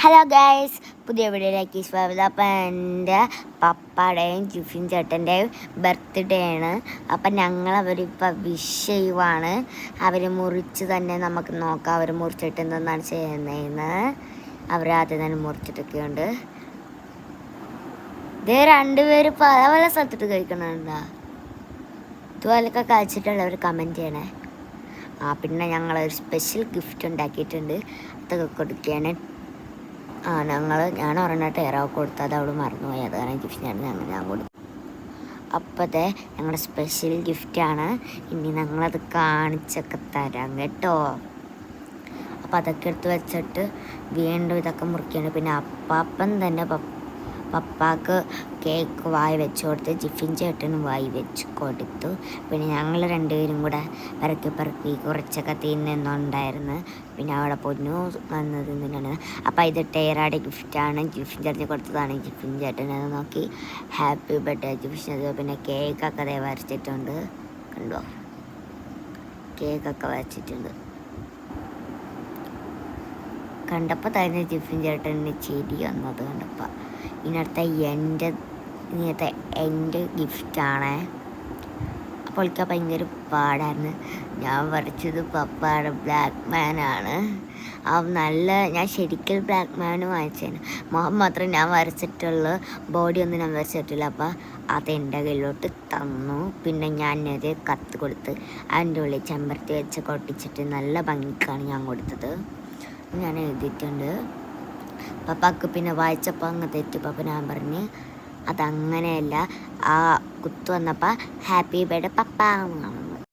Hello guys, പുതിയ വീഡിയോയിലേക്ക് സ്വാഗതം. അപ്പം എൻ്റെ പപ്പയുടെയും ജിഫിൻ ചേട്ടൻ്റെയും ബർത്ത്ഡേ ആണ്. അപ്പം ഞങ്ങളവരിപ്പോൾ വിഷ് ചെയ്യുവാണ്. അവർ മുറിച്ച് തന്നെ നമുക്ക് നോക്കാം അവർ മുറിച്ചിട്ട് എന്തെന്നാണ് ചെയ്യുന്നതെന്ന്. അവരാദ്യം തന്നെ മുറിച്ചിട്ടൊക്കെയുണ്ട്. ഇത് രണ്ടുപേരും പല പല സ്ഥലത്തിട്ട് കഴിക്കണുണ്ടോ? ഇതുപോലൊക്കെ കഴിച്ചിട്ടുള്ളവർ കമൻറ്റ് ചെയ്യണേ. പിന്നെ ഞങ്ങളൊരു സ്പെഷ്യൽ ഗിഫ്റ്റ് ഉണ്ടാക്കിയിട്ടുണ്ട്, അതൊക്കെ കൊടുക്കുകയാണ്. ഞാൻ ഒരെണ്ണം ടേറാവ് കൊടുത്തു, അത് അവൾ മറന്നുപോയി. അത് കാരണം ഗിഫ്റ്റ് ഞാൻ കൊടുത്തു. അപ്പോഴത്തെ ഞങ്ങളുടെ സ്പെഷ്യൽ ഗിഫ്റ്റാണ്. ഇനി ഞങ്ങളത് കാണിച്ചൊക്കെ തരാം കേട്ടോ. അപ്പം അതൊക്കെ എടുത്ത് വെച്ചിട്ട് വീണ്ടും ഇതൊക്കെ മുറിക്കുകയാണ്. പിന്നെ അപ്പം തന്നെ പപ്പാക്ക് കേക്ക് വായി വെച്ച് കൊടുത്ത്, ജിഫിൻ ചേട്ടനും വായി വെച്ച് കൊടുത്തു. പിന്നെ ഞങ്ങൾ രണ്ടുപേരും കൂടെ പെറുക്കി കുറച്ചൊക്കെ തിന്നുന്നുണ്ടായിരുന്നു. പിന്നെ അവിടെ പൊന്നു വന്നത് തിന്നാണ്. അപ്പം ഇത് ടേറാടെ ഗിഫ്റ്റാണ്, ജിഫിൻ ചേട്ടന് കൊടുത്തതാണ്. ജിഫിൻ ചേട്ടനത് നോക്കി ഹാപ്പി ബർത്ത്ഡേ ജിഫിൻ. പിന്നെ കേക്കൊക്കെ അതേ വരച്ചിട്ടുണ്ട്, കണ്ടോ? കേക്കൊക്കെ വരച്ചിട്ടുണ്ട്. കണ്ടപ്പോൾ തന്നെ ജിഫിൻ ചേട്ടന് ചിരി വന്നത് കണ്ടപ്പോൾ. ഇന്നത്തെ എൻ്റെ ഗിഫ്റ്റാണ്. അപ്പോൾ എനിക്ക് ഭയങ്കര പാടായിരുന്നു. ഞാൻ വരച്ചത് പപ്പയുടെ ബ്ലാക്ക് മാനാണ്. ഞാൻ ശരിക്കും ബ്ലാക്ക് മാന് വാങ്ങിച്ചേന്. മുഖം മാത്രം ഞാൻ വരച്ചിട്ടുള്ളൂ, ബോഡി ഒന്നും ഞാൻ വരച്ചിട്ടില്ല. അപ്പോൾ അതെൻ്റെ കയ്യിലോട്ട് തന്നു. പിന്നെ ഞാനത് കത്ത് കൊടുത്ത് അതിൻ്റെ ഉള്ളിൽ ചെമ്പരത്തി വെച്ച് കൊട്ടിച്ചിട്ട് നല്ല ഭംഗിക്കാണ് ഞാൻ കൊടുത്തത്. ഞാൻ എഴുതിയിട്ടുണ്ട്. പപ്പാക്ക് പിന്നെ വായിച്ചപ്പോൾ അങ്ങ് തെറ്റിപ്പോൾ ഞാൻ പറഞ്ഞ് അതങ്ങനെയല്ല, ആ കുത്തു വന്നപ്പോൾ ഹാപ്പി ബർത്ത്ഡേ പപ്പ.